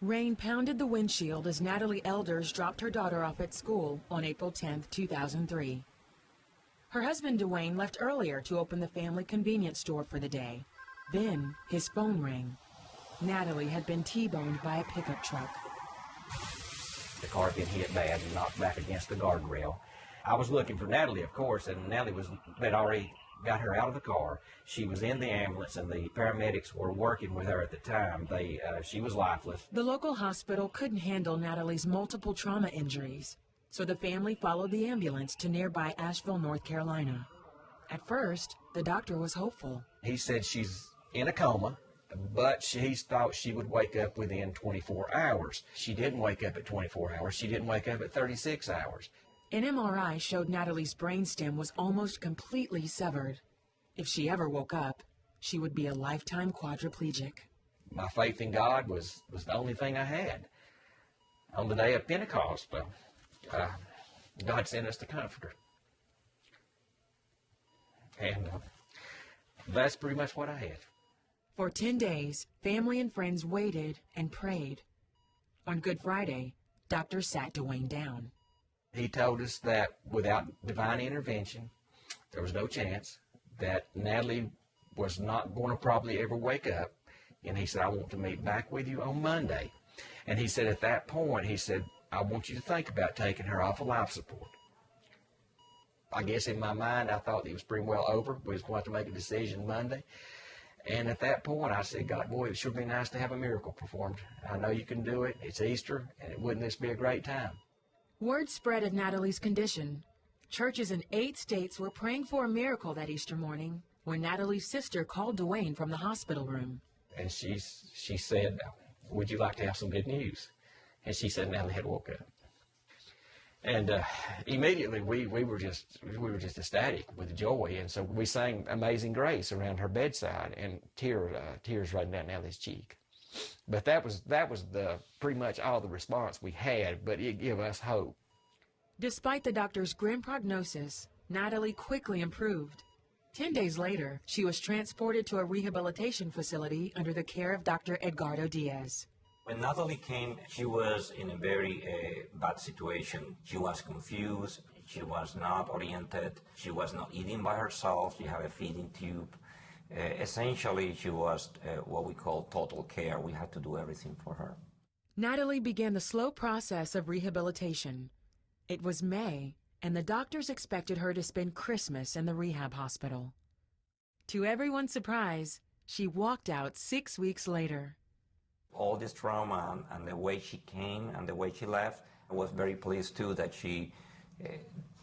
Rain pounded the windshield as Natalie Elders dropped her daughter off at school on April 10, 2003. Her husband, Dwayne, left earlier to open the family convenience store for the day. Then his phone rang. Natalie had been T-boned by a pickup truck. The car had been hit bad and knocked back against the guardrail. I was looking for Natalie, of course, and Natalie they'd already got her out of the car. She was in the ambulance, and the paramedics were working with her at the time. She was lifeless. The local hospital couldn't handle Natalie's multiple trauma injuries, so the family followed the ambulance to nearby Asheville, North Carolina. At first, the doctor was hopeful. He said she's in a coma, but he thought she would wake up within 24 hours. She didn't wake up at 24 hours. She didn't wake up at 36 hours. An MRI showed Natalie's brainstem was almost completely severed. If she ever woke up, she would be a lifetime quadriplegic. My faith in God was the only thing I had. On the day of Pentecost, God sent us the Comforter. And that's pretty much what I had. For 10 days, family and friends waited and prayed. On Good Friday, doctors sat Dwayne down. He told us that without divine intervention, there was no chance, that Natalie was not going to probably ever wake up. And he said, I want to meet back with you on Monday. And he said, at that point, he said, I want you to think about taking her off of life support. I guess in my mind, I thought it was pretty well over. We was going to have to make a decision Monday. And at that point, I said, God, boy, it sure would be nice to have a miracle performed. I know you can do it. It's Easter, and wouldn't this be a great time? Word spread of Natalie's condition. Churches in 8 states were praying for a miracle that Easter morning when Natalie's sister called Dwayne from the hospital room. And she said, would you like to have some good news? And she said Natalie had woke up. And immediately we were just ecstatic with joy. And so we sang Amazing Grace around her bedside, and tears running down Natalie's cheek. But that was the pretty much all the response we had, but it gave us hope. Despite the doctor's grim prognosis, Natalie quickly improved. 10 days later, she was transported to a rehabilitation facility under the care of Dr. Edgardo Diaz. When Natalie came, she was in a very bad situation. She was confused. She was not oriented. She was not eating by herself. She had a feeding tube. Essentially, she was what we call total care. We had to do everything for her. Natalie began the slow process of rehabilitation. It was May, and the doctors expected her to spend Christmas in the rehab hospital. To everyone's surprise, she walked out 6 weeks later. All this trauma and the way she came and the way she left, I was very pleased too that she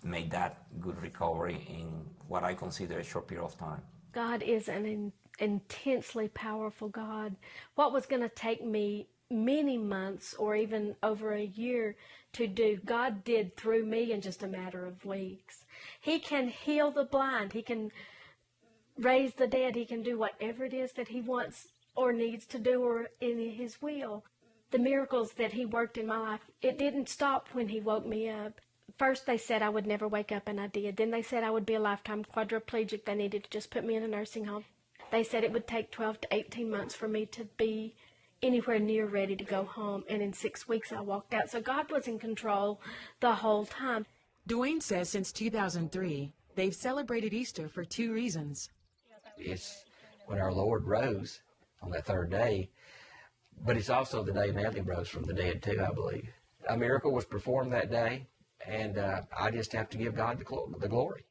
made that good recovery in what I consider a short period of time. God is an intensely powerful God. What was going to take me many months or even over a year to do, God did through me in just a matter of weeks. He can heal the blind. He can raise the dead. He can do whatever it is that he wants or needs to do or in his will. The miracles that he worked in my life, it didn't stop when he woke me up. First they said I would never wake up, and I did. Then they said I would be a lifetime quadriplegic. They needed to just put me in a nursing home. They said it would take 12 to 18 months for me to be anywhere near ready to go home, and in 6 weeks I walked out. So God was in control the whole time. Dwayne says since 2003, they've celebrated Easter for 2 reasons. It's when our Lord rose on that third day, but it's also the day Natalie rose from the dead too, I believe. A miracle was performed that day, and I just have to give God the glory.